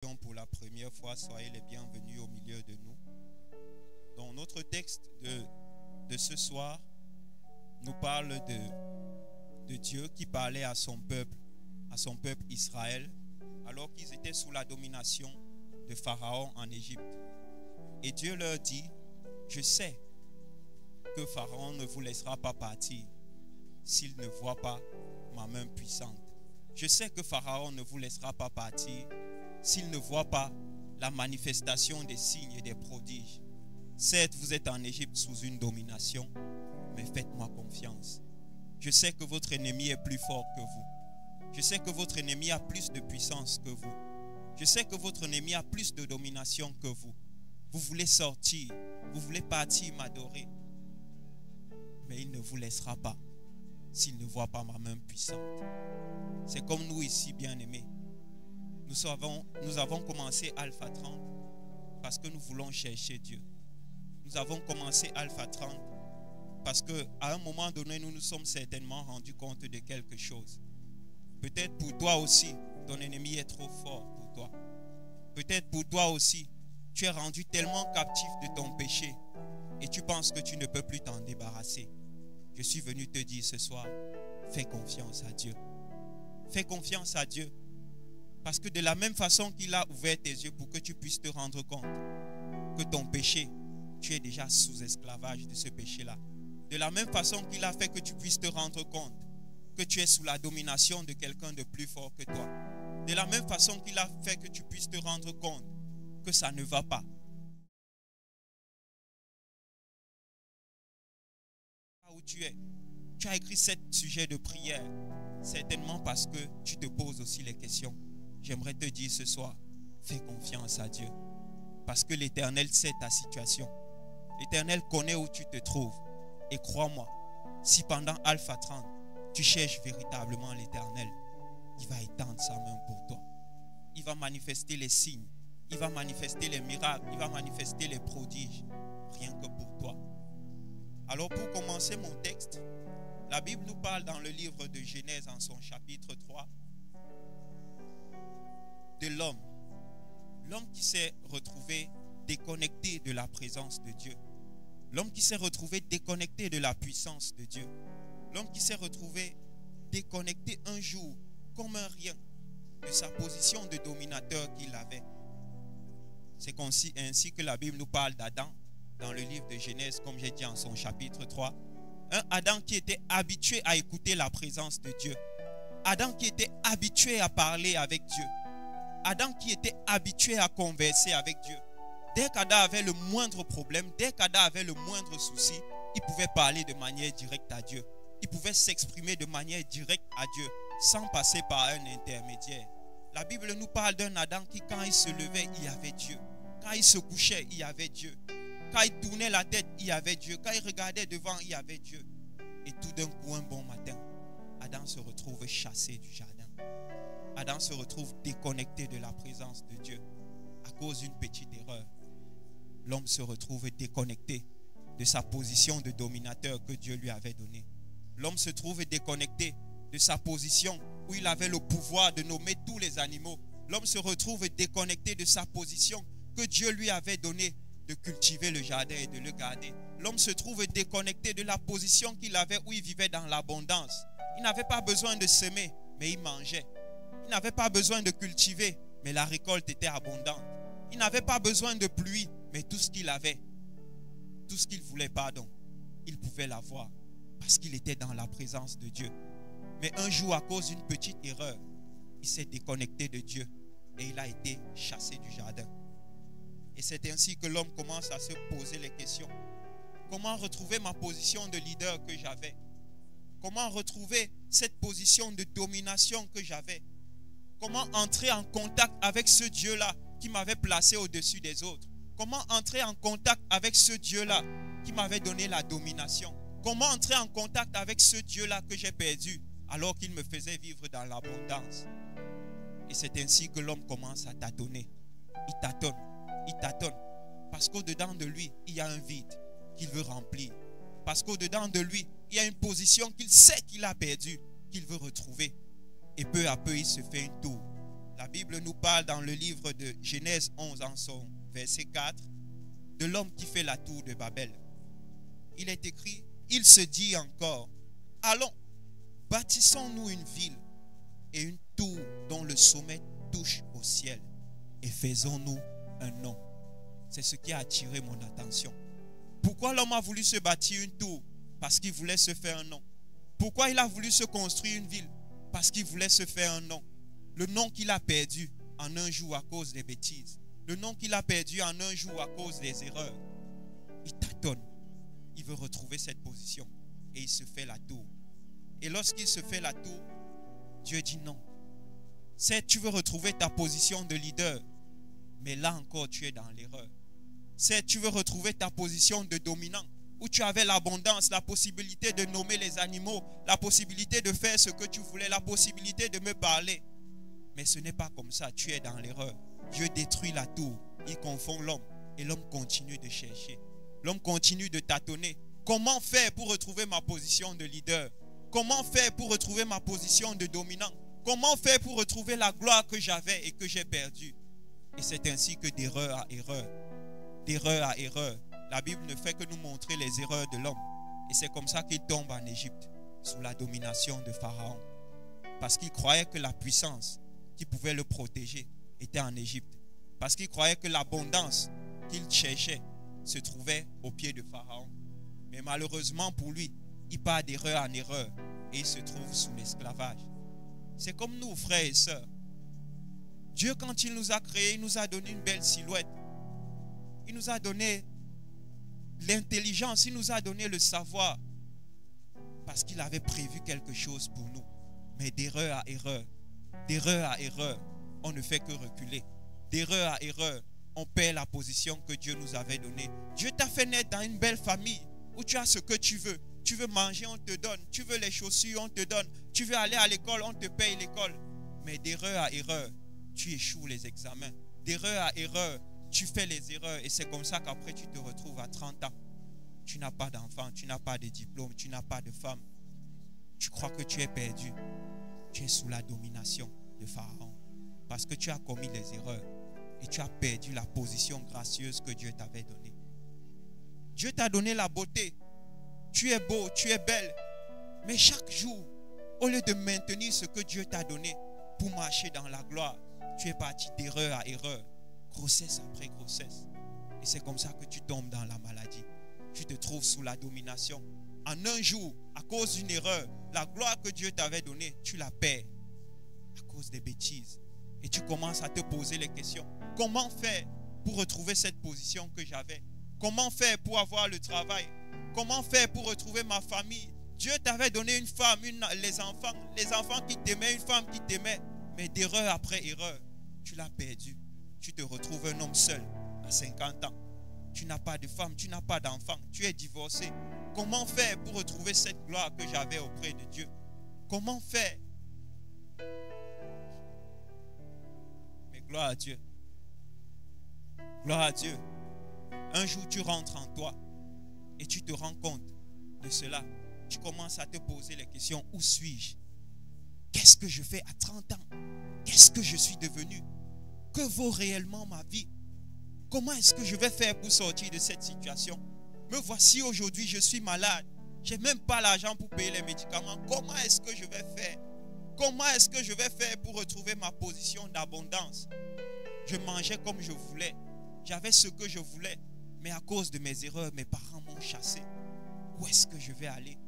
Pour la première fois, soyez les bienvenus au milieu de nous. Donc notre texte de ce soir nous parle de Dieu qui parlait à son peuple Israël, alors qu'ils étaient sous la domination de Pharaon en Égypte. Et Dieu leur dit, je sais que Pharaon ne vous laissera pas partir s'il ne voit pas ma main puissante. Je sais que Pharaon ne vous laissera pas partir s'il ne voit pas la manifestation des signes et des prodiges. Certes, vous êtes en Égypte sous une domination, mais faites-moi confiance. Je sais que votre ennemi est plus fort que vous. Je sais que votre ennemi a plus de puissance que vous. Je sais que votre ennemi a plus de domination que vous. Vous voulez sortir, vous voulez partir m'adorer, mais il ne vous laissera pas s'il ne voit pas ma main puissante. C'est comme nous ici, bien-aimés. Nous avons commencé Alpha 30 parce que nous voulons chercher Dieu. Nous avons commencé Alpha 30 parce qu'à un moment donné, nous nous sommes certainement rendus compte de quelque chose. Peut-être pour toi aussi, ton ennemi est trop fort pour toi. Peut-être pour toi aussi, tu es rendu tellement captif de ton péché et tu penses que tu ne peux plus t'en débarrasser. Je suis venu te dire ce soir, fais confiance à Dieu. Fais confiance à Dieu. Parce que de la même façon qu'il a ouvert tes yeux pour que tu puisses te rendre compte que ton péché, tu es déjà sous esclavage de ce péché-là. De la même façon qu'il a fait que tu puisses te rendre compte que tu es sous la domination de quelqu'un de plus fort que toi. De la même façon qu'il a fait que tu puisses te rendre compte que ça ne va pas. Où tu es, tu as écrit 7 sujets de prière, certainement parce que tu te poses aussi les questions. J'aimerais te dire ce soir, fais confiance à Dieu. Parce que l'Éternel sait ta situation. L'Éternel connaît où tu te trouves. Et crois-moi, si pendant Alpha 30, tu cherches véritablement l'Éternel, il va étendre sa main pour toi. Il va manifester les signes. Il va manifester les miracles. Il va manifester les prodiges. Rien que pour toi. Alors pour commencer mon texte, la Bible nous parle dans le livre de Genèse en son chapitre 3 de l'homme. L'homme qui s'est retrouvé déconnecté de la présence de Dieu. L'homme qui s'est retrouvé déconnecté de la puissance de Dieu. L'homme qui s'est retrouvé déconnecté un jour comme un rien de sa position de dominateur qu'il avait. C'est ainsi que la Bible nous parle d'Adam dans le livre de Genèse, comme j'ai dit en son chapitre 3. Un Adam qui était habitué à écouter la présence de Dieu. Adam qui était habitué à parler avec Dieu. Adam qui était habitué à converser avec Dieu. Dès qu'Adam avait le moindre problème, dès qu'Adam avait le moindre souci, il pouvait parler de manière directe à Dieu. Il pouvait s'exprimer de manière directe à Dieu, sans passer par un intermédiaire. La Bible nous parle d'un Adam qui, quand il se levait, il y avait Dieu. Quand il se couchait, il y avait Dieu. Quand il tournait la tête, il y avait Dieu. Quand il regardait devant, il y avait Dieu. Et tout d'un coup, un bon matin, Adam se retrouve chassé du jardin. Adam se retrouve déconnecté de la présence de Dieu à cause d'une petite erreur. L'homme se retrouve déconnecté de sa position de dominateur que Dieu lui avait donnée. L'homme se trouve déconnecté de sa position où il avait le pouvoir de nommer tous les animaux. L'homme se retrouve déconnecté de sa position que Dieu lui avait donnée de cultiver le jardin et de le garder. L'homme se trouve déconnecté de la position qu'il avait où il vivait dans l'abondance. Il n'avait pas besoin de semer, mais il mangeait. Il n'avait pas besoin de cultiver, mais la récolte était abondante. Il n'avait pas besoin de pluie, mais tout ce qu'il avait, tout ce qu'il voulait, il pouvait l'avoir parce qu'il était dans la présence de Dieu. Mais un jour, à cause d'une petite erreur, il s'est déconnecté de Dieu et il a été chassé du jardin. Et c'est ainsi que l'homme commence à se poser les questions. Comment retrouver ma position de leader que j'avais? Comment retrouver cette position de domination que j'avais? Comment entrer en contact avec ce Dieu-là qui m'avait placé au-dessus des autres? Comment entrer en contact avec ce Dieu-là qui m'avait donné la domination? Comment entrer en contact avec ce Dieu-là que j'ai perdu alors qu'il me faisait vivre dans l'abondance? Et c'est ainsi que l'homme commence à tâtonner. Il tâtonne. Parce qu'au-dedans de lui, il y a un vide qu'il veut remplir. Parce qu'au-dedans de lui, il y a une position qu'il sait qu'il a perdue, qu'il veut retrouver. Et peu à peu, il se fait une tour. La Bible nous parle dans le livre de Genèse 11 en son verset 4 de l'homme qui fait la tour de Babel. Il est écrit, il se dit encore, allons, bâtissons-nous une ville et une tour dont le sommet touche au ciel et faisons-nous un nom. C'est ce qui a attiré mon attention. Pourquoi l'homme a voulu se bâtir une tour? Parce qu'il voulait se faire un nom. Pourquoi il a voulu se construire une ville? Parce qu'il voulait se faire un nom. Le nom qu'il a perdu en un jour à cause des bêtises. Le nom qu'il a perdu en un jour à cause des erreurs. Il tâtonne. Il veut retrouver cette position. Et il se fait la tour. Et lorsqu'il se fait la tour, Dieu dit non. Certes, tu veux retrouver ta position de leader. Mais là encore, tu es dans l'erreur. Certes, tu veux retrouver ta position de dominant. Où tu avais l'abondance, la possibilité de nommer les animaux, la possibilité de faire ce que tu voulais, la possibilité de me parler. Mais ce n'est pas comme ça, tu es dans l'erreur. Dieu détruit la tour, il confond l'homme et l'homme continue de chercher. L'homme continue de tâtonner. Comment faire pour retrouver ma position de leader? Comment faire pour retrouver ma position de dominant? Comment faire pour retrouver la gloire que j'avais et que j'ai perdue? Et c'est ainsi que d'erreur à erreur, la Bible ne fait que nous montrer les erreurs de l'homme. Et c'est comme ça qu'il tombe en Égypte, sous la domination de Pharaon. Parce qu'il croyait que la puissance qui pouvait le protéger était en Égypte. Parce qu'il croyait que l'abondance qu'il cherchait se trouvait au pied de Pharaon. Mais malheureusement pour lui, il part d'erreur en erreur et il se trouve sous l'esclavage. C'est comme nous, frères et sœurs. Dieu, quand il nous a créés, il nous a donné une belle silhouette. Il nous a donné l'intelligence, il nous a donné le savoir. Parce qu'il avait prévu quelque chose pour nous. Mais d'erreur à erreur, on ne fait que reculer. D'erreur à erreur, on perd la position que Dieu nous avait donnée. Dieu t'a fait naître dans une belle famille où tu as ce que tu veux. Tu veux manger, on te donne. Tu veux les chaussures, on te donne. Tu veux aller à l'école, on te paye l'école. Mais d'erreur à erreur, tu échoues les examens. D'erreur à erreur, tu fais les erreurs. Et c'est comme ça qu'après tu te retrouves à 30 ans. Tu n'as pas d'enfant, tu n'as pas de diplôme, tu n'as pas de femme. Tu crois que tu es perdu. Tu es sous la domination de Pharaon. Parce que tu as commis les erreurs. Et tu as perdu la position gracieuse que Dieu t'avait donnée. Dieu t'a donné la beauté. Tu es beau, tu es belle. Mais chaque jour, au lieu de maintenir ce que Dieu t'a donné pour marcher dans la gloire, tu es parti d'erreur à erreur, grossesse après grossesse. Et c'est comme ça que tu tombes dans la maladie. Tu te trouves sous la domination. En un jour, à cause d'une erreur, la gloire que Dieu t'avait donnée, tu la perds à cause des bêtises. Et tu commences à te poser les questions. Comment faire pour retrouver cette position que j'avais? Comment faire pour avoir le travail? Comment faire pour retrouver ma famille? Dieu t'avait donné une femme, les enfants qui t'aimaient, une femme qui t'aimait. Mais d'erreur après erreur, tu l'as perdu. Tu te retrouves un homme seul à 50 ans. Tu n'as pas de femme, tu n'as pas d'enfant, tu es divorcé. Comment faire pour retrouver cette gloire que j'avais auprès de Dieu? Comment faire? Mais gloire à Dieu. Gloire à Dieu. Un jour, tu rentres en toi et tu te rends compte de cela. Tu commences à te poser les questions. Où suis-je? Qu'est-ce que je fais à 30 ans? Qu'est-ce que je suis devenu? Que vaut réellement ma vie? Comment est-ce que je vais faire pour sortir de cette situation? Me voici aujourd'hui, je suis malade. Je n'ai même pas l'argent pour payer les médicaments. Comment est-ce que je vais faire? Comment est-ce que je vais faire pour retrouver ma position d'abondance? Je mangeais comme je voulais. J'avais ce que je voulais. Mais à cause de mes erreurs, mes parents m'ont chassé. Où est-ce que je vais aller?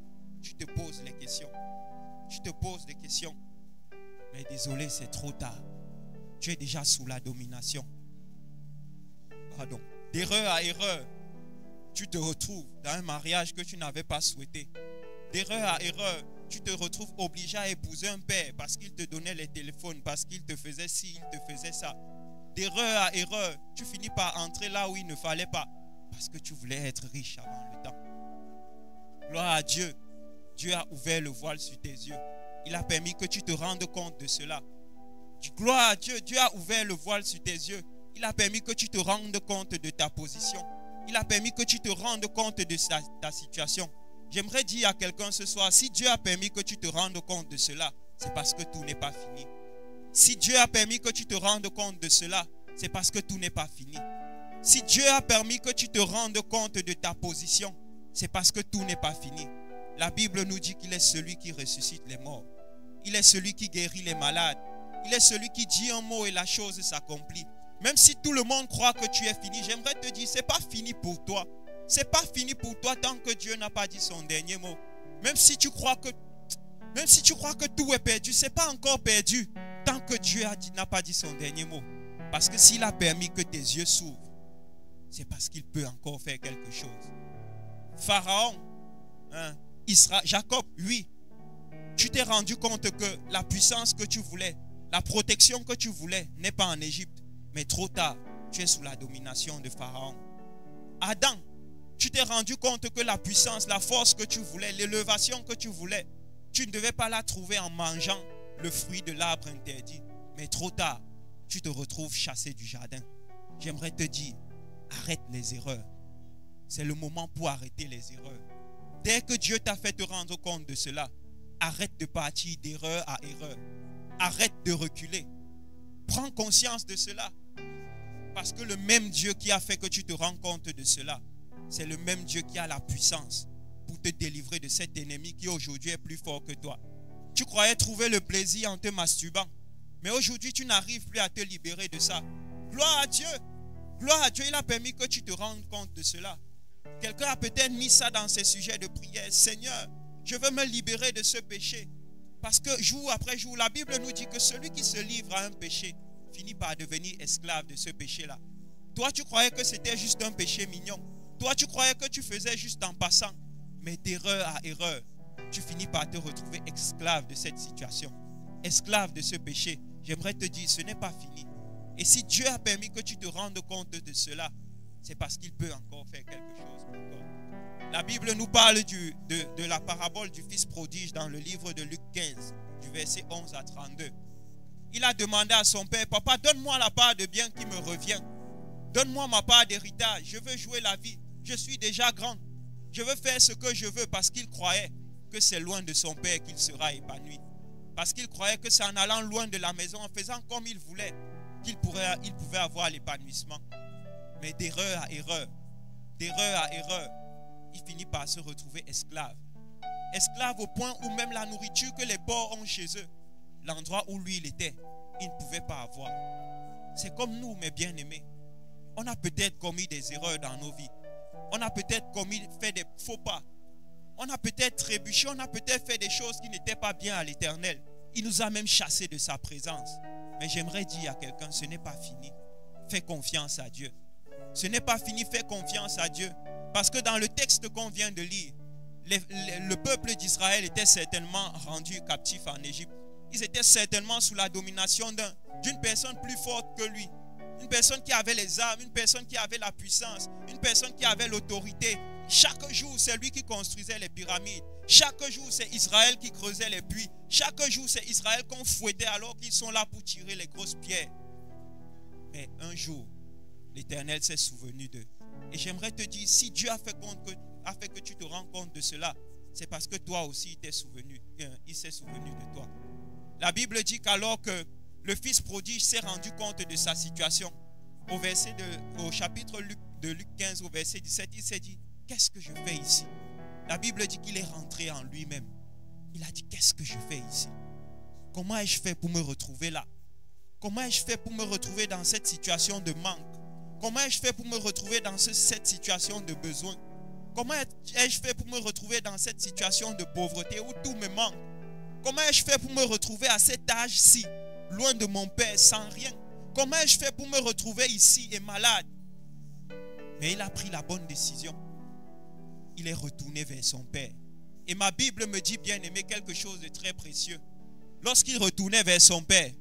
Tu te poses les questions. Tu te poses des questions. Mais désolé, c'est trop tard. Tu es déjà sous la domination. Pardon. D'erreur à erreur, tu te retrouves dans un mariage que tu n'avais pas souhaité. D'erreur à erreur, tu te retrouves obligé à épouser un père parce qu'il te donnait les téléphones, parce qu'il te faisait ci, il te faisait ça. D'erreur à erreur, tu finis par entrer là où il ne fallait pas parce que tu voulais être riche avant le temps. Gloire à Dieu. Dieu a ouvert le voile sur tes yeux. Il a permis que tu te rendes compte de cela. Gloire à Dieu. Dieu a ouvert le voile sur tes yeux. Il a permis que tu te rendes compte de ta position. Il a permis que tu te rendes compte de ta situation. J'aimerais dire à quelqu'un ce soir, si Dieu a permis que tu te rendes compte de cela, c'est parce que tout n'est pas fini. Si Dieu a permis que tu te rendes compte de cela, c'est parce que tout n'est pas fini. Si Dieu a permis que tu te rendes compte de ta position, c'est parce que tout n'est pas fini. La Bible nous dit qu'il est celui qui ressuscite les morts. Il est celui qui guérit les malades. Il est celui qui dit un mot et la chose s'accomplit. Même si tout le monde croit que tu es fini, j'aimerais te dire, ce n'est pas fini pour toi. Ce n'est pas fini pour toi tant que Dieu n'a pas dit son dernier mot. Même si tu crois que tout est perdu, ce n'est pas encore perdu tant que Dieu n'a pas dit son dernier mot. Parce que s'il a permis que tes yeux s'ouvrent, c'est parce qu'il peut encore faire quelque chose. Pharaon, Jacob, lui, tu t'es rendu compte que la puissance que tu voulais, la protection que tu voulais n'est pas en Égypte. Mais trop tard, tu es sous la domination de Pharaon. Adam, tu t'es rendu compte que la puissance, la force que tu voulais, l'élévation que tu voulais, tu ne devais pas la trouver en mangeant le fruit de l'arbre interdit. Mais trop tard, tu te retrouves chassé du jardin. J'aimerais te dire, arrête les erreurs. C'est le moment pour arrêter les erreurs. Dès que Dieu t'a fait te rendre compte de cela, arrête de partir d'erreur à erreur. Arrête de reculer. Prends conscience de cela. Parce que le même Dieu qui a fait que tu te rends compte de cela, c'est le même Dieu qui a la puissance pour te délivrer de cet ennemi qui aujourd'hui est plus fort que toi. Tu croyais trouver le plaisir en te masturbant, mais aujourd'hui tu n'arrives plus à te libérer de ça. Gloire à Dieu. Gloire à Dieu, il a permis que tu te rendes compte de cela. Quelqu'un a peut-être mis ça dans ses sujets de prière. Seigneur, je veux me libérer de ce péché. Parce que jour après jour, la Bible nous dit que celui qui se livre à un péché finit par devenir esclave de ce péché-là. Toi, tu croyais que c'était juste un péché mignon. Toi, tu croyais que tu faisais juste en passant. Mais d'erreur à erreur, tu finis par te retrouver esclave de cette situation. Esclave de ce péché. J'aimerais te dire, ce n'est pas fini. Et si Dieu a permis que tu te rendes compte de cela, c'est parce qu'il peut encore faire quelque chose pour toi. La Bible nous parle de la parabole du fils prodige dans le livre de Luc 15, du verset 11 à 32. Il a demandé à son père, papa, donne-moi la part de bien qui me revient. Donne-moi ma part d'héritage. Je veux jouer la vie. Je suis déjà grand. Je veux faire ce que je veux parce qu'il croyait que c'est loin de son père qu'il sera épanoui. Parce qu'il croyait que c'est en allant loin de la maison, en faisant comme il voulait, qu'il pouvait avoir l'épanouissement. Mais d'erreur à erreur, il finit par se retrouver esclave. Esclave au point où même la nourriture que les porcs ont chez eux, l'endroit où lui il était, il ne pouvait pas avoir. C'est comme nous, mes bien-aimés. On a peut-être commis des erreurs dans nos vies. On a peut-être fait des faux pas. On a peut-être trébuché, on a peut-être fait des choses qui n'étaient pas bien à l'Éternel. Il nous a même chassés de sa présence. Mais j'aimerais dire à quelqu'un, ce n'est pas fini. Fais confiance à Dieu. Ce n'est pas fini, fais confiance à Dieu. Parce que dans le texte qu'on vient de lire, le peuple d'Israël était certainement rendu captif en Égypte. Ils étaient certainement sous la domination d'une personne plus forte que lui. Une personne qui avait les armes, une personne qui avait la puissance, une personne qui avait l'autorité. Chaque jour, c'est lui qui construisait les pyramides. Chaque jour, c'est Israël qui creusait les puits. Chaque jour, c'est Israël qu'on fouettait alors qu'ils sont là pour tirer les grosses pierres. Mais un jour, l'Éternel s'est souvenu d'eux. Et j'aimerais te dire, si Dieu a fait que tu te rends compte de cela, c'est parce que toi aussi, il s'est souvenu de toi. La Bible dit qu'alors que le fils prodige s'est rendu compte de sa situation, au chapitre de Luc 15, au verset 17, il s'est dit, qu'est-ce que je fais ici? La Bible dit qu'il est rentré en lui-même. Il a dit, qu'est-ce que je fais ici? Comment ai-je fait pour me retrouver là? Comment ai-je fait pour me retrouver dans cette situation de manque? Comment ai-je fait pour me retrouver dans cette situation de besoin? Comment ai-je fait pour me retrouver dans cette situation de pauvreté où tout me manque? Comment ai-je fait pour me retrouver à cet âge-ci, loin de mon père, sans rien? Comment ai-je fait pour me retrouver ici et malade? Mais il a pris la bonne décision. Il est retourné vers son père. Et ma Bible me dit, bien aimé, quelque chose de très précieux. Lorsqu'il retournait vers son père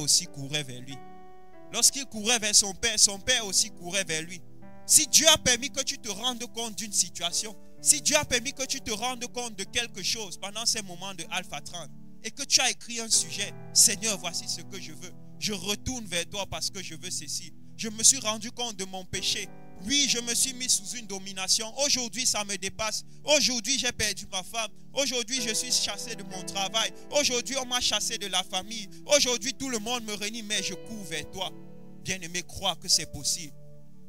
aussi courait vers lui. Lorsqu'il courait vers son père aussi courait vers lui. Si Dieu a permis que tu te rendes compte d'une situation, si Dieu a permis que tu te rendes compte de quelque chose pendant ces moments de Alpha 30 et que tu as écrit un sujet, Seigneur, voici ce que je veux. Je retourne vers toi parce que je veux ceci. Je me suis rendu compte de mon péché. Oui, je me suis mis sous une domination. Aujourd'hui, ça me dépasse. Aujourd'hui, j'ai perdu ma femme. Aujourd'hui, je suis chassé de mon travail. Aujourd'hui, on m'a chassé de la famille. Aujourd'hui, tout le monde me renie, mais je cours vers toi. Bien-aimé, crois que c'est possible.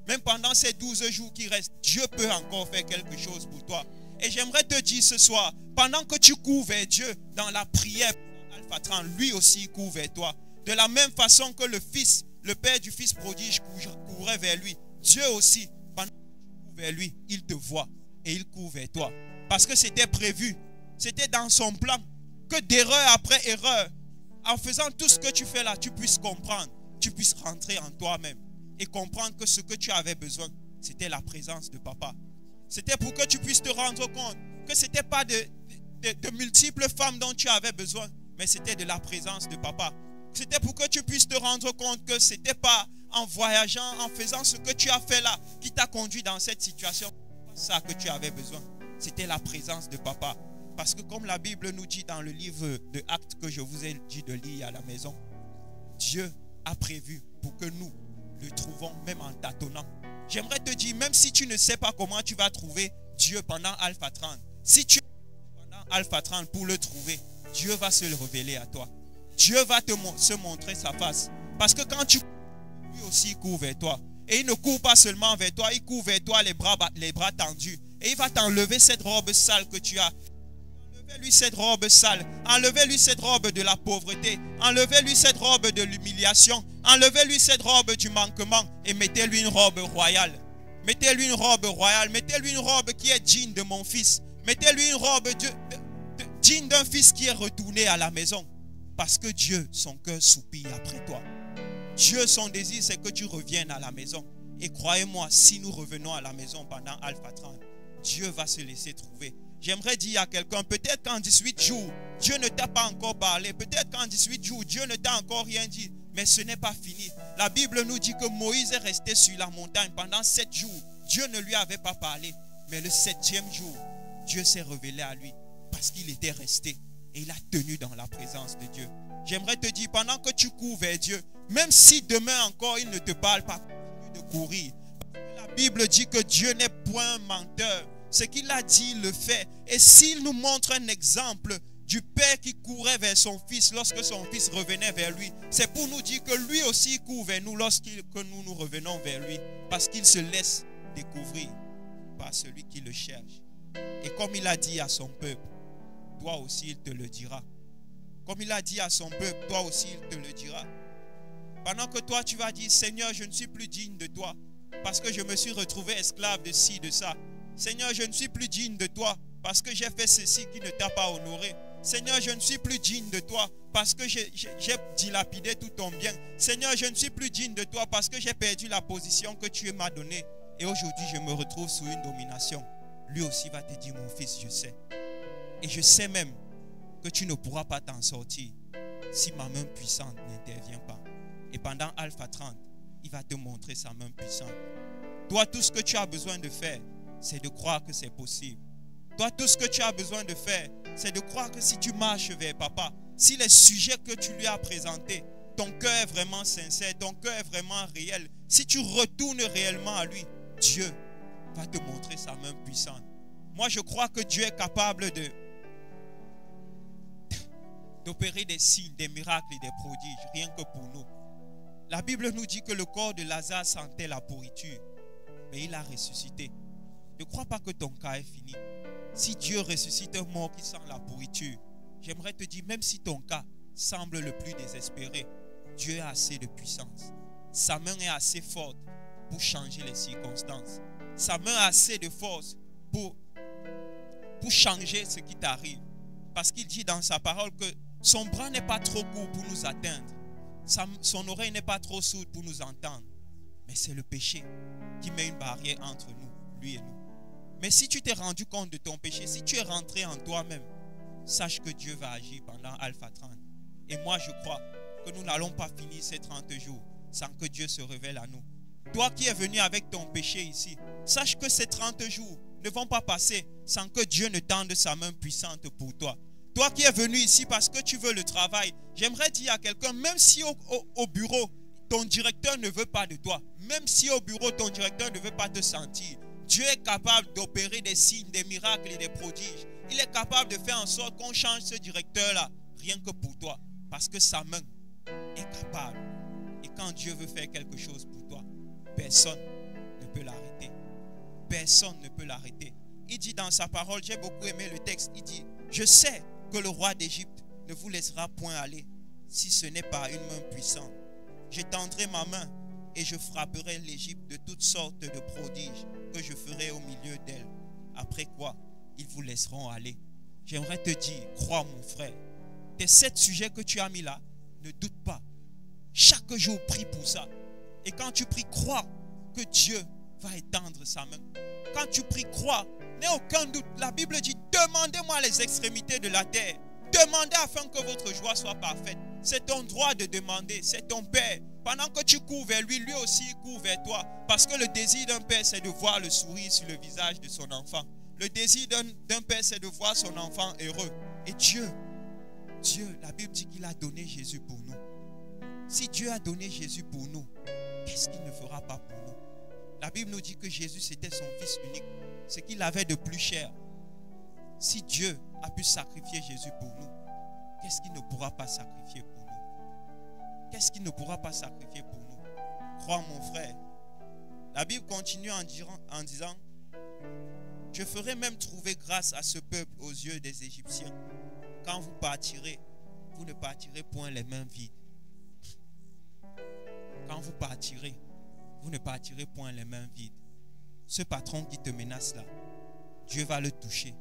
Même pendant ces 12 jours qui restent, Dieu peut encore faire quelque chose pour toi. Et j'aimerais te dire ce soir, pendant que tu cours vers Dieu dans la prière, Alpha 30, lui aussi court vers toi. De la même façon que le fils, le père du fils prodige courait vers lui, Dieu aussi, pendant que tu cours vers lui, il te voit et il court vers toi. Parce que c'était prévu, c'était dans son plan que d'erreur après erreur, en faisant tout ce que tu fais là, tu puisses comprendre, tu puisses rentrer en toi-même et comprendre que ce que tu avais besoin, c'était la présence de papa. C'était pour que tu puisses te rendre compte que ce n'était pas de multiples femmes dont tu avais besoin, mais c'était de la présence de papa. C'était pour que tu puisses te rendre compte que ce n'était pas en voyageant, en faisant ce que tu as fait là, qui t'a conduit dans cette situation. C'est ça que tu avais besoin. C'était la présence de papa. Parce que comme la Bible nous dit dans le livre de Actes que je vous ai dit de lire à la maison, Dieu a prévu pour que nous le trouvons même en tâtonnant. J'aimerais te dire, même si tu ne sais pas comment tu vas trouver Dieu pendant Alpha 30, si tu es pendant Alpha 30 pour le trouver, Dieu va se le révéler à toi. Dieu va se montrer sa face. Parce que quand tu cours, lui aussi court vers toi. Et il ne court pas seulement vers toi, il court vers toi les bras tendus. Et il va t'enlever cette robe sale que tu as. Enlevez-lui cette robe sale. Enlevez-lui cette robe de la pauvreté. Enlevez-lui cette robe de l'humiliation. Enlevez-lui cette robe du manquement. Et mettez-lui une robe royale. Mettez-lui une robe royale. Mettez-lui une robe qui est digne de mon fils. Mettez-lui une robe digne d'un fils qui est retourné à la maison. Parce que Dieu, son cœur soupire après toi. Dieu, son désir, c'est que tu reviennes à la maison. Et croyez-moi, si nous revenons à la maison pendant Alpha 30, Dieu va se laisser trouver. J'aimerais dire à quelqu'un, peut-être qu'en 18 jours, Dieu ne t'a pas encore parlé. Peut-être qu'en 18 jours, Dieu ne t'a encore rien dit. Mais ce n'est pas fini. La Bible nous dit que Moïse est resté sur la montagne pendant 7 jours. Dieu ne lui avait pas parlé. Mais le 7e jour, Dieu s'est révélé à lui parce qu'il était resté. Et il a tenu dans la présence de Dieu. J'aimerais te dire, pendant que tu cours vers Dieu, même si demain encore il ne te parle pas, continue de courir. La Bible dit que Dieu n'est point un menteur. Ce qu'il a dit, il le fait. Et s'il nous montre un exemple du père qui courait vers son fils lorsque son fils revenait vers lui, c'est pour nous dire que lui aussi court vers nous lorsque nous revenons vers lui. Parce qu'il se laisse découvrir par celui qui le cherche. Et comme il a dit à son peuple, toi aussi il te le dira. Comme il a dit à son peuple, toi aussi il te le dira. Pendant que toi tu vas dire, Seigneur, je ne suis plus digne de toi parce que je me suis retrouvé esclave de ci, de ça. Seigneur, je ne suis plus digne de toi parce que j'ai fait ceci qui ne t'a pas honoré. Seigneur, je ne suis plus digne de toi parce que j'ai dilapidé tout ton bien. Seigneur, je ne suis plus digne de toi parce que j'ai perdu la position que tu m'as donnée. Et aujourd'hui, je me retrouve sous une domination. Lui aussi va te dire, mon fils, je sais. Et je sais même que tu ne pourras pas t'en sortir si ma main puissante n'intervient pas. Et pendant Alpha 30, il va te montrer sa main puissante. Toi, tout ce que tu as besoin de faire, c'est de croire que c'est possible. Toi, tout ce que tu as besoin de faire, c'est de croire que si tu marches vers papa, si les sujets que tu lui as présentés, ton cœur est vraiment sincère, ton cœur est vraiment réel, si tu retournes réellement à lui, Dieu va te montrer sa main puissante. Moi, je crois que Dieu est capable d'opérer des signes, des miracles et des prodiges, rien que pour nous. La Bible nous dit que le corps de Lazare sentait la pourriture, mais il a ressuscité. Ne crois pas que ton cas est fini. Si Dieu ressuscite un mort qui sent la pourriture, j'aimerais te dire, même si ton cas semble le plus désespéré, Dieu a assez de puissance. Sa main est assez forte pour changer les circonstances. Sa main a assez de force pour changer ce qui t'arrive. Parce qu'il dit dans sa parole que son bras n'est pas trop court pour nous atteindre. Son oreille n'est pas trop sourde pour nous entendre. Mais c'est le péché qui met une barrière entre nous, lui et nous. Mais si tu t'es rendu compte de ton péché, si tu es rentré en toi-même, sache que Dieu va agir pendant Alpha 30. Et moi je crois que nous n'allons pas finir ces 30 jours sans que Dieu se révèle à nous. Toi qui es venu avec ton péché ici, sache que ces 30 jours ne vont pas passer sans que Dieu ne tende sa main puissante pour toi. Toi qui es venu ici parce que tu veux le travail, j'aimerais dire à quelqu'un, même si au bureau, ton directeur ne veut pas de toi, même si au bureau ton directeur ne veut pas te sentir, Dieu est capable d'opérer des signes, des miracles et des prodiges. Il est capable de faire en sorte qu'on change ce directeur-là, rien que pour toi, parce que sa main est capable. Et quand Dieu veut faire quelque chose pour toi, personne ne peut l'arrêter. Personne ne peut l'arrêter. Il dit dans sa parole, j'ai beaucoup aimé le texte, il dit, je sais que le roi d'Égypte ne vous laissera point aller si ce n'est pas une main puissante. J'étendrai ma main et je frapperai l'Égypte de toutes sortes de prodiges que je ferai au milieu d'elle. Après quoi, ils vous laisseront aller. J'aimerais te dire, crois mon frère, tes 7 sujets que tu as mis là, ne doute pas. Chaque jour, prie pour ça. Et quand tu pries, crois que Dieu va étendre sa main. Quand tu pries, crois, n'aie aucun doute. La Bible dit, demandez-moi les extrémités de la terre. Demandez afin que votre joie soit parfaite. C'est ton droit de demander, c'est ton Père. Pendant que tu cours vers lui, lui aussi court vers toi. Parce que le désir d'un père, c'est de voir le sourire sur le visage de son enfant. Le désir d'un père, c'est de voir son enfant heureux. Et Dieu, la Bible dit qu'il a donné Jésus pour nous. Si Dieu a donné Jésus pour nous, qu'est-ce qu'il ne fera pas pour nous? La Bible nous dit que Jésus, c'était son Fils unique. Ce qu'il avait de plus cher. Si Dieu a pu sacrifier Jésus pour nous, qu'est-ce qu'il ne pourra pas sacrifier pour nous? Qu'est-ce qu'il ne pourra pas sacrifier pour nous? Crois mon frère. La Bible continue en disant, je ferai même trouver grâce à ce peuple aux yeux des Égyptiens. Quand vous partirez, vous ne partirez point les mains vides. Quand vous partirez, vous ne partirez point les mains vides. Ce patron qui te menace là, Dieu va le toucher.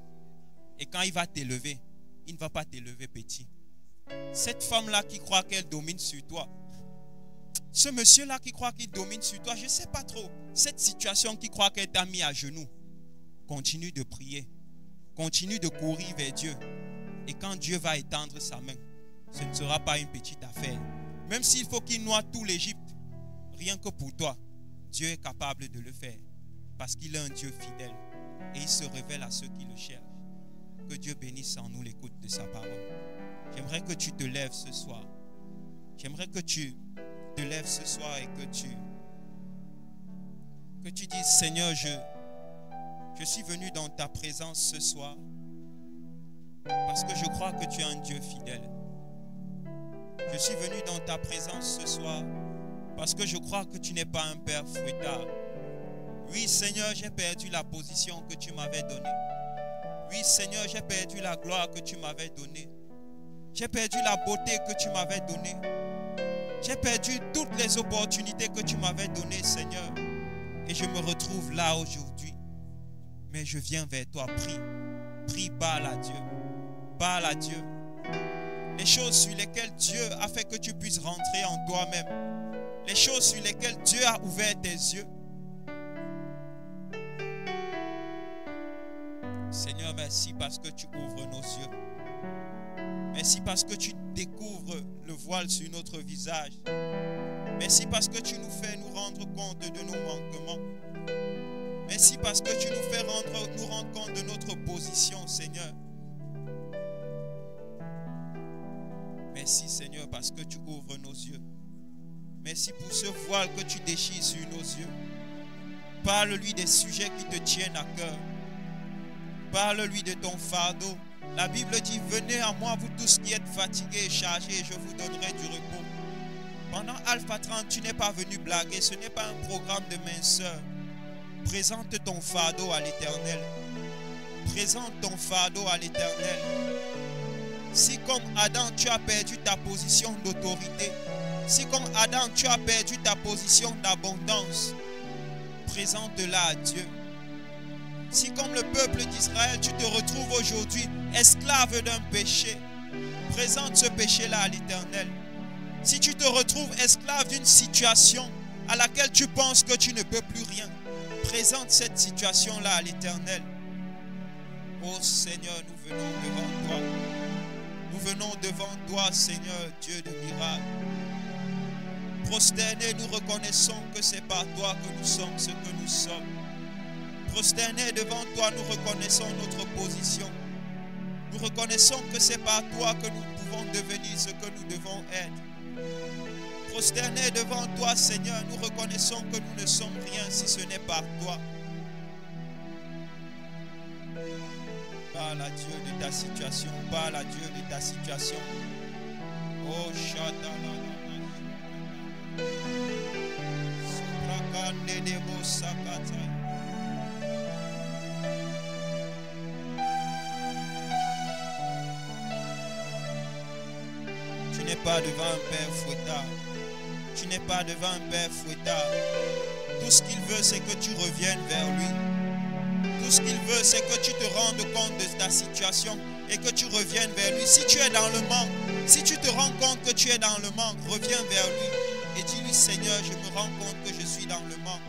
Et quand il va t'élever, il ne va pas t'élever petit. Cette femme-là qui croit qu'elle domine sur toi, ce monsieur-là qui croit qu'il domine sur toi, je ne sais pas trop. Cette situation qui croit qu'elle t'a mis à genoux, continue de prier. Continue de courir vers Dieu. Et quand Dieu va étendre sa main, ce ne sera pas une petite affaire. Même s'il faut qu'il noie tout l'Égypte, rien que pour toi, Dieu est capable de le faire. Parce qu'il est un Dieu fidèle. Et il se révèle à ceux qui le cherchent. Que Dieu bénisse en nous l'écoute de sa parole. J'aimerais que tu te lèves ce soir. J'aimerais que tu te lèves ce soir et que tu dises, Seigneur, je suis venu dans ta présence ce soir parce que je crois que tu es un Dieu fidèle. Je suis venu dans ta présence ce soir parce que je crois que tu n'es pas un père fouettard. Oui, Seigneur, j'ai perdu la position que tu m'avais donnée. Oui, Seigneur, j'ai perdu la gloire que tu m'avais donnée. J'ai perdu la beauté que tu m'avais donnée. J'ai perdu toutes les opportunités que tu m'avais données, Seigneur. Et je me retrouve là aujourd'hui. Mais je viens vers toi, prie. Prie, parle à Dieu. Parle à Dieu. Les choses sur lesquelles Dieu a fait que tu puisses rentrer en toi-même. Les choses sur lesquelles Dieu a ouvert tes yeux. Seigneur, merci parce que tu ouvres nos yeux. Merci parce que tu découvres le voile sur notre visage. Merci parce que tu nous fais nous rendre compte de nos manquements. Merci parce que tu nous fais nous rendre compte de notre position, Seigneur. Merci, Seigneur, parce que tu ouvres nos yeux. Merci pour ce voile que tu déchires sur nos yeux. Parle-lui des sujets qui te tiennent à cœur. Parle-lui de ton fardeau. La Bible dit, venez à moi, vous tous qui êtes fatigués et chargés, et je vous donnerai du repos. Pendant Alpha 30, tu n'es pas venu blaguer. Ce n'est pas un programme de minceur. Présente ton fardeau à l'Éternel. Présente ton fardeau à l'Éternel. Si comme Adam, tu as perdu ta position d'autorité, si comme Adam, tu as perdu ta position d'abondance, présente-la à Dieu. Si comme le peuple d'Israël, tu te retrouves aujourd'hui esclave d'un péché, présente ce péché-là à l'Éternel. Si tu te retrouves esclave d'une situation à laquelle tu penses que tu ne peux plus rien, présente cette situation-là à l'Éternel. Oh Seigneur, nous venons devant toi. Nous venons devant toi, Seigneur, Dieu de miracles. Prosternés, nous reconnaissons que c'est par toi que nous sommes ce que nous sommes. Prosternés devant toi, nous reconnaissons notre position. Nous reconnaissons que c'est par toi que nous pouvons devenir ce que nous devons être. prosternés devant toi, Seigneur. Nous reconnaissons que nous ne sommes rien si ce n'est par toi. Parle à Dieu de ta situation. Parle à Dieu de ta situation. Oh, Shadala. Suprakande debo sakata. Tu n'es pas devant un père fouettard. Tu n'es pas devant un père fouettard. Tout ce qu'il veut, c'est que tu reviennes vers lui. Tout ce qu'il veut, c'est que tu te rendes compte de ta situation et que tu reviennes vers lui. Si tu es dans le manque, si tu te rends compte que tu es dans le manque, reviens vers lui et dis-lui, Seigneur, je me rends compte que je suis dans le manque.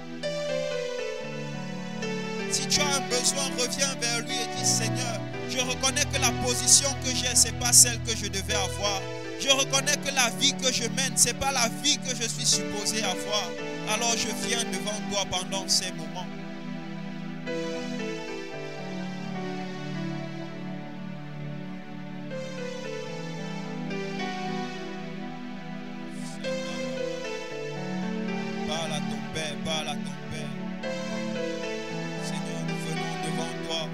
Si tu as un besoin, reviens vers lui et dis, Seigneur, je reconnais que la position que j'ai, ce n'est pas celle que je devais avoir. Je reconnais que la vie que je mène, ce n'est pas la vie que je suis supposé avoir. Alors je viens devant toi pendant ces moments. Parle à ton Père, parle à ton Père. Seigneur, nous venons devant toi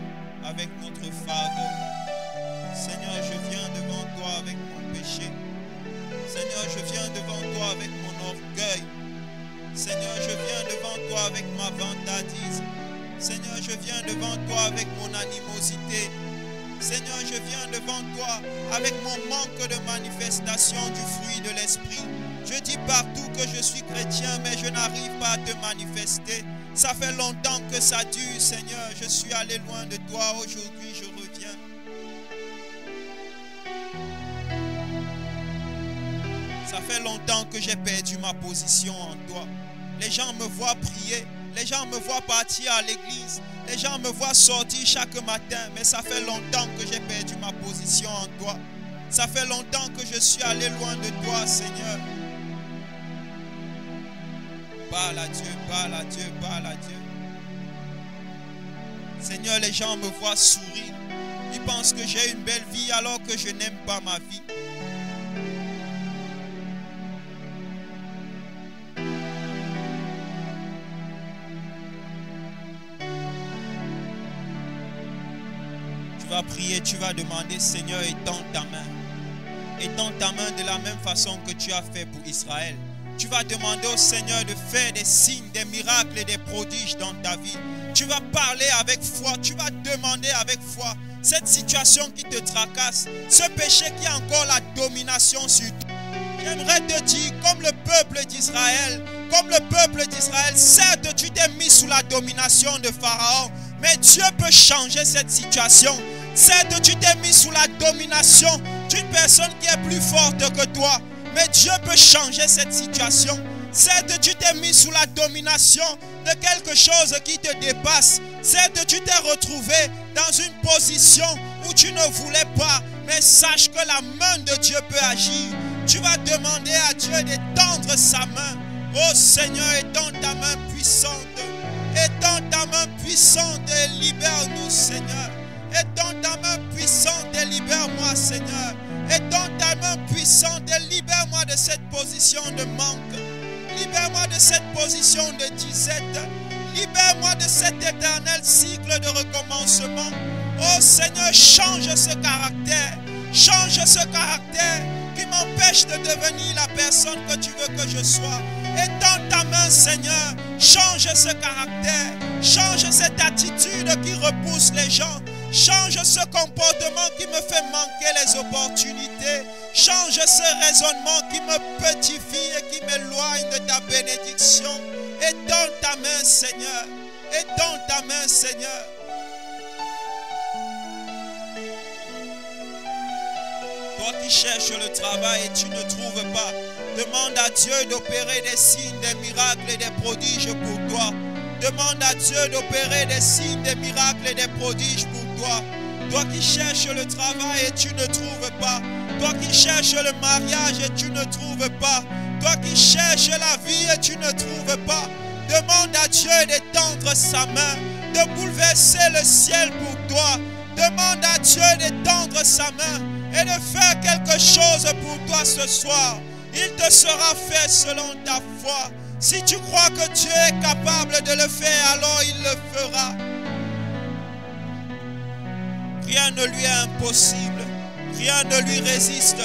avec notre fardeau. Seigneur, je viens devant toi avec mon péché. Seigneur, je viens devant toi avec mon orgueil. Seigneur, je viens devant toi avec ma vantardise. Seigneur, je viens devant toi avec mon animosité. Seigneur, je viens devant toi avec mon manque de manifestation du fruit de l'esprit. Je dis partout que je suis chrétien, mais je n'arrive pas à te manifester. Ça fait longtemps que ça dure, Seigneur. Je suis allé loin de toi. Aujourd'hui, je reviens. Ça fait longtemps que j'ai perdu ma position en toi. Les gens me voient prier. Les gens me voient partir à l'église. Les gens me voient sortir chaque matin. Mais ça fait longtemps que j'ai perdu ma position en toi. Ça fait longtemps que je suis allé loin de toi, Seigneur. Parle à Dieu, parle à Dieu, parle à Dieu. Seigneur, les gens me voient sourire. Ils pensent que j'ai une belle vie alors que je n'aime pas ma vie. Tu vas prier, tu vas demander, Seigneur, étends ta main. Étends ta main de la même façon que tu as fait pour Israël. Tu vas demander au Seigneur de faire des signes, des miracles et des prodiges dans ta vie. Tu vas parler avec foi, tu vas demander avec foi. Cette situation qui te tracasse, ce péché qui a encore la domination sur toi. J'aimerais te dire, comme le peuple d'Israël, certes tu t'es mis sous la domination de Pharaon, mais Dieu peut changer cette situation. Certes tu t'es mis sous la domination d'une personne qui est plus forte que toi, mais Dieu peut changer cette situation. Certes, tu t'es mis sous la domination de quelque chose qui te dépasse. Certes, tu t'es retrouvé dans une position où tu ne voulais pas. Mais sache que la main de Dieu peut agir. Tu vas demander à Dieu d'étendre sa main. Oh Seigneur, étends ta main puissante. Étends ta main puissante et libère-nous, Seigneur. Étends ta main puissante et libère-moi, Seigneur. Étends ta main puissante et libère-moi de cette position de manque. Libère-moi de cette position de disette. Libère-moi de cet éternel cycle de recommencement. Oh Seigneur, change ce caractère. Change ce caractère qui m'empêche de devenir la personne que tu veux que je sois. Étends ta main, Seigneur. Change ce caractère. Change cette attitude qui repousse les gens. Change ce comportement qui me fait manquer les opportunités. Change ce raisonnement qui me petifie et qui m'éloigne de ta bénédiction. Étends ta main, Seigneur. Étends ta main, Seigneur. Toi qui cherches le travail et tu ne trouves pas, demande à Dieu d'opérer des signes, des miracles et des prodiges pour toi. Demande à Dieu d'opérer des signes, des miracles et des prodiges pour toi. Toi qui cherches le travail et tu ne trouves pas. Toi qui cherches le mariage et tu ne trouves pas. Toi qui cherches la vie et tu ne trouves pas. Demande à Dieu d'étendre sa main, de bouleverser le ciel pour toi. Demande à Dieu d'étendre sa main et de faire quelque chose pour toi ce soir. il te sera fait selon ta foi. Si tu crois que Dieu est capable de le faire, alors il le fera. Rien ne lui est impossible. Rien ne lui résiste.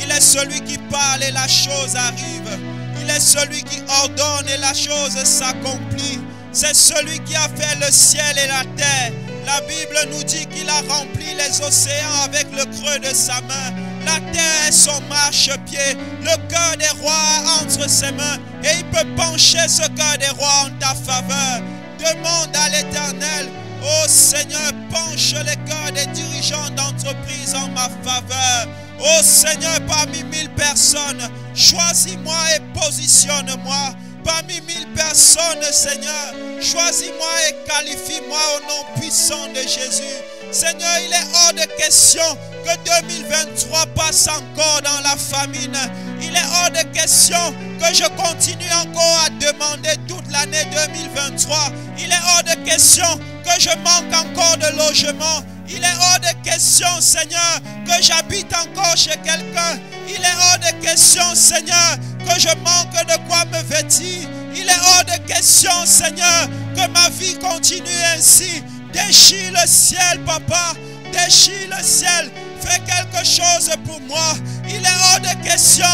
Il est celui qui parle et la chose arrive. Il est celui qui ordonne et la chose s'accomplit. C'est celui qui a fait le ciel et la terre. La Bible nous dit qu'il a rempli les océans avec le creux de sa main. La terre est son marchepied. Le cœur des rois entre ses mains. Et il peut pencher ce cœur des rois en ta faveur. Demande à l'Éternel. Oh Seigneur, penche les cœurs des dirigeants d'entreprise en ma faveur. Oh Seigneur, parmi 1000 personnes, choisis-moi et positionne-moi. Parmi 1000 personnes, Seigneur, choisis-moi et qualifie-moi au nom puissant de Jésus. Seigneur, il est hors de question que 2023 passe encore dans la famine. Il est hors de question que je continue encore à demander toute l'année 2023. Il est hors de question que je manque encore de logement. Il est hors de question, Seigneur, que j'habite encore chez quelqu'un. Il est hors de question, Seigneur, que je manque de quoi me vêtir. Il est hors de question, Seigneur, que ma vie continue ainsi. Déchire le ciel, Papa. Déchire le ciel. Fais quelque chose pour moi. Il est hors de question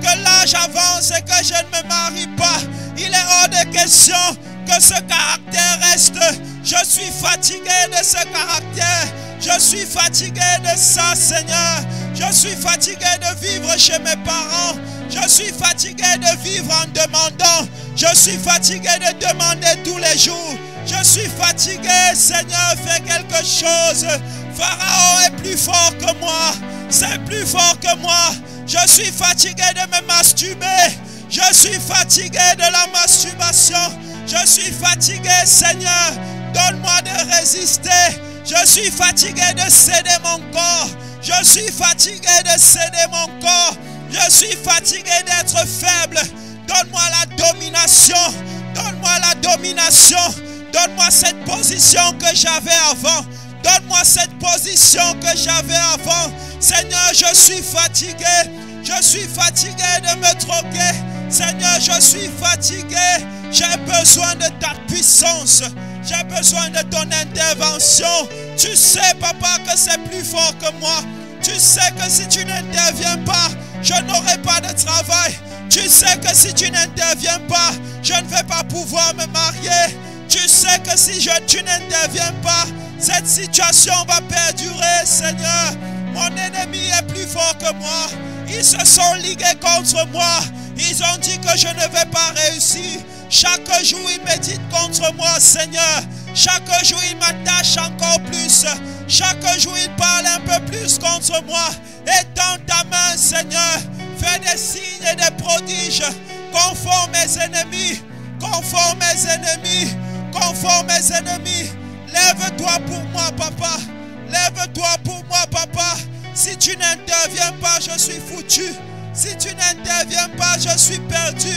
que l'âge avance et que je ne me marie pas. Il est hors de question que ce caractère reste. Je suis fatigué de ce caractère. Je suis fatigué de ça, Seigneur. Je suis fatigué de vivre chez mes parents. Je suis fatigué de vivre en demandant. Je suis fatigué de demander tous les jours. Je suis fatigué, Seigneur, fais quelque chose. Pharaon est plus fort que moi. C'est plus fort que moi. Je suis fatigué de me masturber. Je suis fatigué de la masturbation. Je suis fatigué, Seigneur. Donne-moi de résister. Je suis fatigué de céder mon corps. Je suis fatigué de céder mon corps. Je suis fatigué d'être faible. Donne-moi la domination. Donne-moi la domination. Donne-moi cette position que j'avais avant. Donne-moi cette position que j'avais avant. Seigneur, je suis fatigué. Je suis fatigué de me troquer. Seigneur, je suis fatigué. J'ai besoin de ta puissance. J'ai besoin de ton intervention. Tu sais, Papa, que c'est plus fort que moi. Tu sais que si tu n'interviens pas, je n'aurai pas de travail. Tu sais que si tu n'interviens pas, je ne vais pas pouvoir me marier. Tu sais que si tu n'interviens pas, cette situation va perdurer, Seigneur. Mon ennemi est plus fort que moi. Ils se sont ligués contre moi. Ils ont dit que je ne vais pas réussir. Chaque jour, ils méditent contre moi, Seigneur. Chaque jour, ils m'attachent encore plus. Chaque jour, ils parlent un peu plus contre moi. Et dans ta main, Seigneur, fais des signes et des prodiges. Conforme mes ennemis. Conforme mes ennemis. Conforme mes ennemis. Lève-toi pour moi, Papa. Lève-toi pour moi, Papa. Si tu n'interviens pas, je suis foutu. Si tu n'interviens pas, je suis perdu.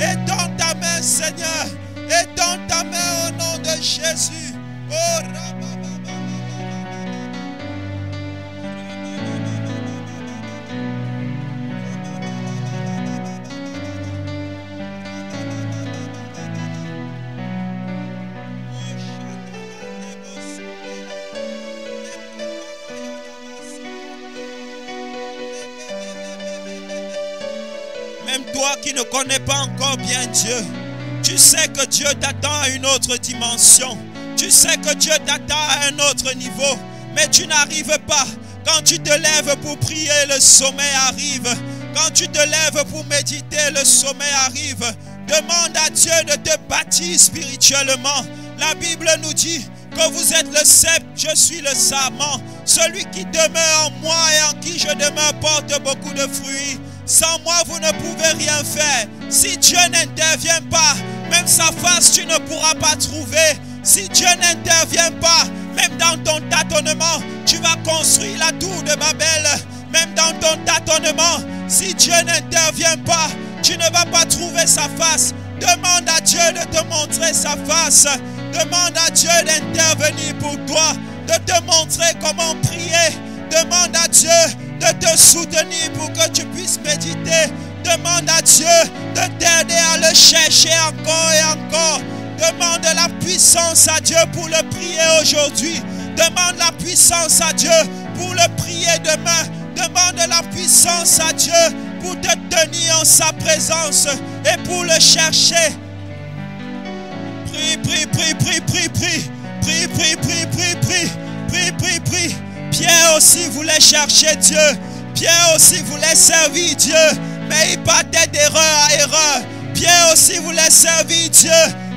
Et dans ta main, Seigneur. Et dans ta main, au nom de Jésus. Oh, même toi qui ne connais pas encore bien Dieu, tu sais que Dieu t'attend à une autre dimension. Tu sais que Dieu t'attend à un autre niveau. Mais tu n'arrives pas. Quand tu te lèves pour prier, le sommeil arrive. Quand tu te lèves pour méditer, le sommeil arrive. Demande à Dieu de te bâtir spirituellement. La Bible nous dit que vous êtes le cep, je suis le sarment. Celui qui demeure en moi et en qui je demeure porte beaucoup de fruits. Sans moi, vous ne pouvez rien faire. Si Dieu n'intervient pas, même sa face, tu ne pourras pas trouver. Si Dieu n'intervient pas, même dans ton tâtonnement, tu vas construire la tour de Babel. Même dans ton tâtonnement, si Dieu n'intervient pas, tu ne vas pas trouver sa face. Demande à Dieu de te montrer sa face. Demande à Dieu d'intervenir pour toi, de te montrer comment prier. Demande à Dieu de te soutenir pour que tu puisses méditer. Demande à Dieu de t'aider à le chercher encore et encore. Demande la puissance à Dieu pour le prier aujourd'hui. Demande la puissance à Dieu pour le prier demain. Demande la puissance à Dieu pour te tenir en sa présence et pour le chercher. Prie, prie, prie, prie, prie, prie. Prie, prie, prie, prie, prie. Prie, prie, prie. Pierre aussi voulait chercher Dieu. Pierre aussi voulait servir Dieu. Mais il partait d'erreur à erreur. Pierre aussi voulait servir Dieu.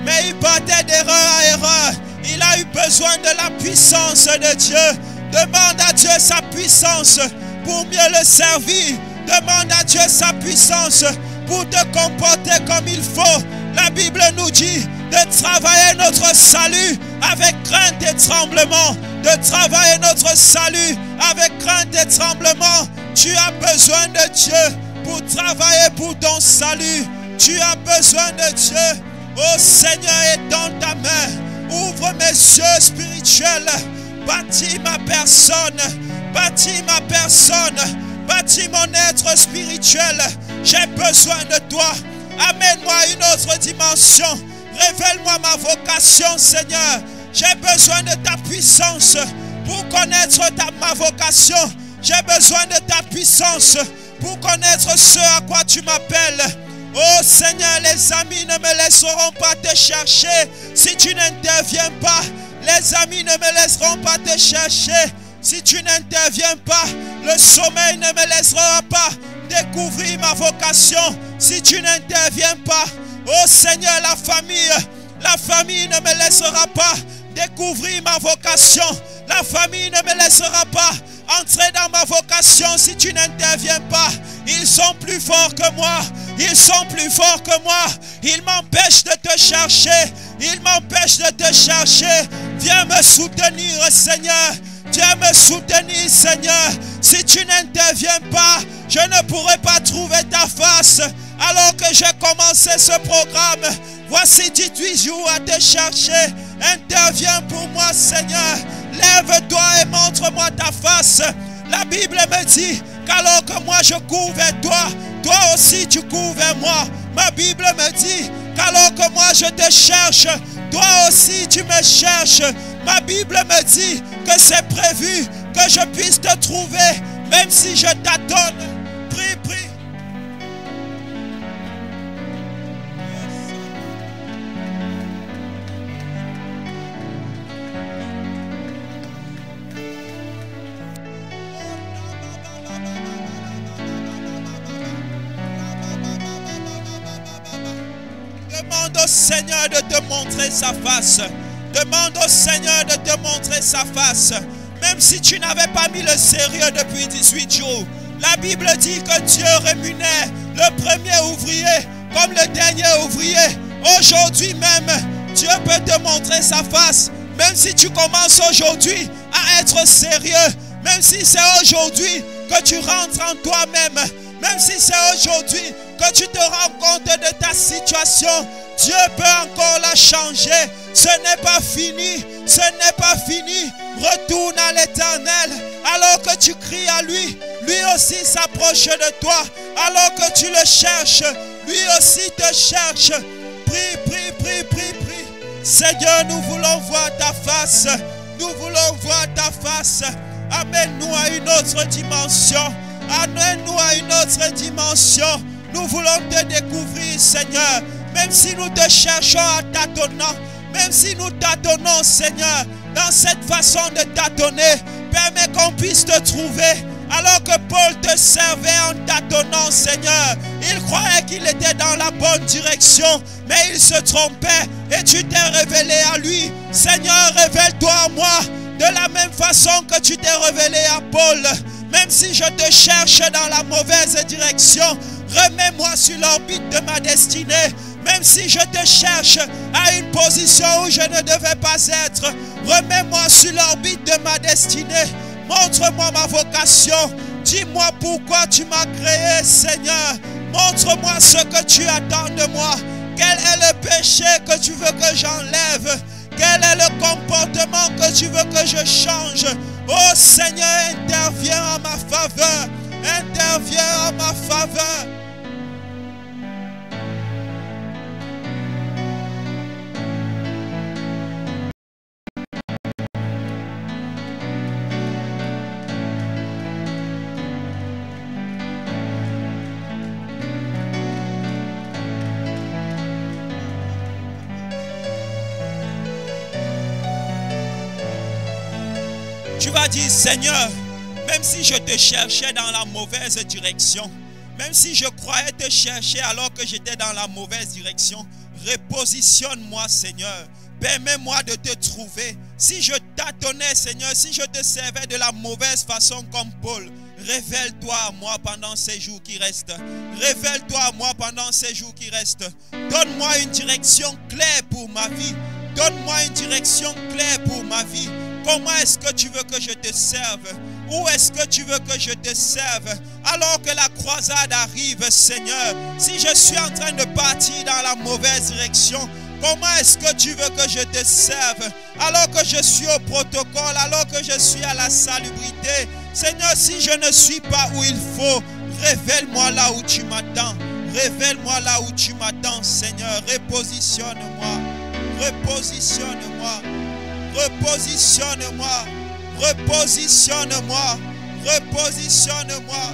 Mais il partait d'erreur à erreur. Il a eu besoin de la puissance de Dieu. Demande à Dieu sa puissance pour mieux le servir. Demande à Dieu sa puissance pour te comporter comme il faut. La Bible nous dit de travailler notre salut avec crainte et tremblement. De travailler notre salut avec crainte et tremblement. Tu as besoin de Dieu pour travailler pour ton salut. Tu as besoin de Dieu. Oh Seigneur, étends ta main. Ouvre mes yeux spirituels. Bâtis ma personne. Bâtis ma personne. Bâtis mon être spirituel. J'ai besoin de toi. Amène-moi à une autre dimension. Révèle-moi ma vocation, Seigneur. J'ai besoin de ta puissance pour connaître ma vocation. J'ai besoin de ta puissance pour connaître ce à quoi tu m'appelles. Oh Seigneur, les amis ne me laisseront pas te chercher si tu n'interviens pas. Les amis ne me laisseront pas te chercher si tu n'interviens pas. Le sommeil ne me laissera pas découvrir ma vocation si tu n'interviens pas. Oh Seigneur, la famille ne me laissera pas découvrir ma vocation. La famille ne me laissera pas entrer dans ma vocation si tu n'interviens pas. Ils sont plus forts que moi. Ils sont plus forts que moi. Ils m'empêchent de te chercher. Ils m'empêchent de te chercher. Viens me soutenir, Seigneur. Viens me soutenir, Seigneur. Si tu n'interviens pas, je ne pourrai pas trouver ta face. Alors que j'ai commencé ce programme, voici 18 jours à te chercher. Interviens pour moi, Seigneur. Lève-toi et montre-moi ta face. La Bible me dit qu'alors que moi je cours vers toi, toi aussi tu cours vers moi. Ma Bible me dit qu'alors que moi je te cherche, toi aussi tu me cherches. Ma Bible me dit que c'est prévu que je puisse te trouver, même si je t'attends. Prie, prie. Demande au Seigneur de te montrer sa face. Demande au Seigneur de te montrer sa face. Même si tu n'avais pas mis le sérieux depuis 18 jours. La Bible dit que Dieu rémunère le premier ouvrier comme le dernier ouvrier. Aujourd'hui même, Dieu peut te montrer sa face. Même si tu commences aujourd'hui à être sérieux. Même si c'est aujourd'hui que tu rentres en toi-même. Même si c'est aujourd'hui que tu te rends compte de ta situation, Dieu peut encore la changer. Ce n'est pas fini. Ce n'est pas fini. Retourne à l'Éternel. Alors que tu cries à lui, lui aussi s'approche de toi. Alors que tu le cherches, lui aussi te cherche. Prie, prie, prie, prie, prie. Seigneur, nous voulons voir ta face. Nous voulons voir ta face. Amène-nous à une autre dimension. Amène-nous à une autre dimension. Nous voulons te découvrir, Seigneur. Même si nous te cherchons à tâtonnant. Même si nous tâtonnons, Seigneur, dans cette façon de tâtonner, permets qu'on puisse te trouver. Alors que Paul te servait en tâtonnant, Seigneur, il croyait qu'il était dans la bonne direction, mais il se trompait et tu t'es révélé à lui. Seigneur, révèle-toi à moi de la même façon que tu t'es révélé à Paul. Même si je te cherche dans la mauvaise direction, remets-moi sur l'orbite de ma destinée. Même si je te cherche à une position où je ne devais pas être, remets-moi sur l'orbite de ma destinée. Montre-moi ma vocation. Dis-moi pourquoi tu m'as créé, Seigneur. Montre-moi ce que tu attends de moi. Quel est le péché que tu veux que j'enlève? Quel est le comportement que tu veux que je change? Oh Seigneur, interviens en ma faveur. Interviens en ma faveur. vas dire, Seigneur, même si je te cherchais dans la mauvaise direction, même si je croyais te chercher alors que j'étais dans la mauvaise direction, repositionne-moi, Seigneur. Permets-moi de te trouver. Si je tâtonnais, Seigneur, si je te servais de la mauvaise façon comme Paul, révèle-toi à moi pendant ces jours qui restent. Révèle-toi à moi pendant ces jours qui restent. Donne-moi une direction claire pour ma vie. Donne-moi une direction claire pour ma vie. Comment est-ce que tu veux que je te serve? Où est-ce que tu veux que je te serve? Alors que la croisade arrive, Seigneur, si je suis en train de partir dans la mauvaise direction, comment est-ce que tu veux que je te serve? Alors que je suis au protocole, alors que je suis à la salubrité, Seigneur, si je ne suis pas où il faut, révèle-moi là où tu m'attends. Révèle-moi là où tu m'attends, Seigneur. Repositionne-moi. Repositionne-moi. Repositionne-moi. Repositionne-moi. Repositionne-moi.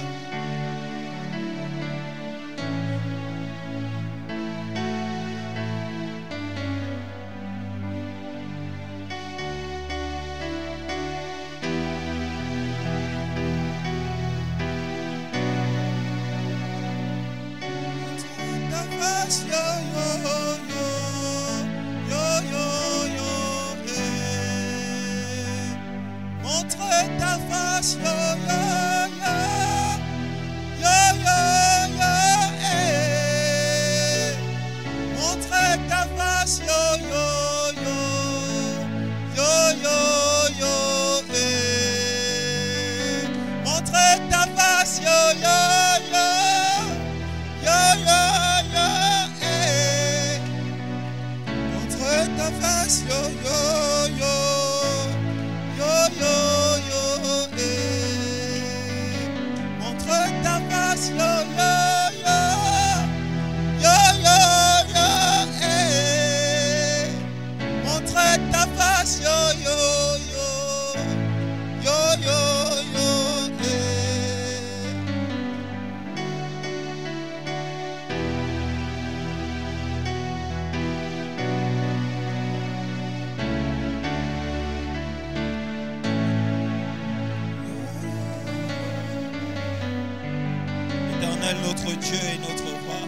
Notre Dieu et notre roi,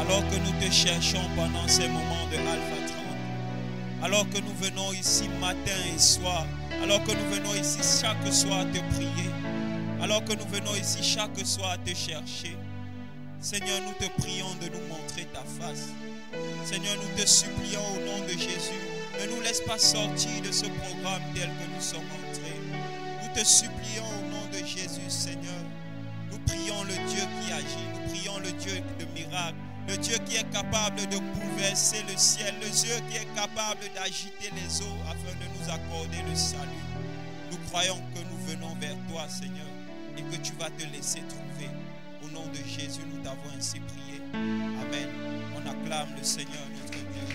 alors que nous te cherchons pendant ces moments de Alpha 30, alors que nous venons ici matin et soir, alors que nous venons ici chaque soir te prier, alors que nous venons ici chaque soir te chercher, Seigneur, nous te prions de nous montrer ta face. Seigneur, nous te supplions au nom de Jésus, ne nous laisse pas sortir de ce programme tel que nous sommes entrés. Nous te supplions au nom de Jésus, Seigneur. Nous prions le Dieu qui agit, nous prions le Dieu de miracles, le Dieu qui est capable de bouleverser le ciel, le Dieu qui est capable d'agiter les eaux afin de nous accorder le salut. Nous croyons que nous venons vers toi, Seigneur, et que tu vas te laisser trouver. Au nom de Jésus, nous t'avons ainsi prié. Amen. On acclame le Seigneur, notre Dieu.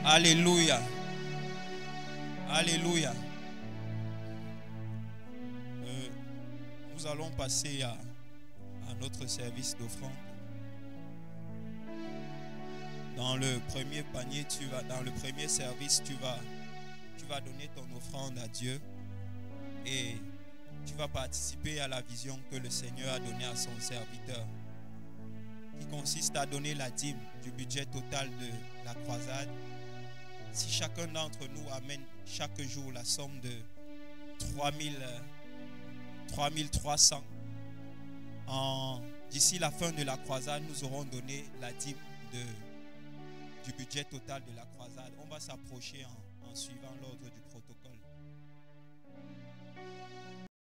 Alléluia. Alléluia. Nous allons passer à notre service d'offrande. Dans le premier panier, dans le premier service, tu vas donner ton offrande à Dieu et tu vas participer à la vision que le Seigneur a donnée à son serviteur, qui consiste à donner la dîme du budget total de la croisade. Si chacun d'entre nous amène chaque jour la somme de 3300, d'ici la fin de la croisade, nous aurons donné la dîme du budget total de la croisade. On va s'approcher en suivant l'ordre du protocole.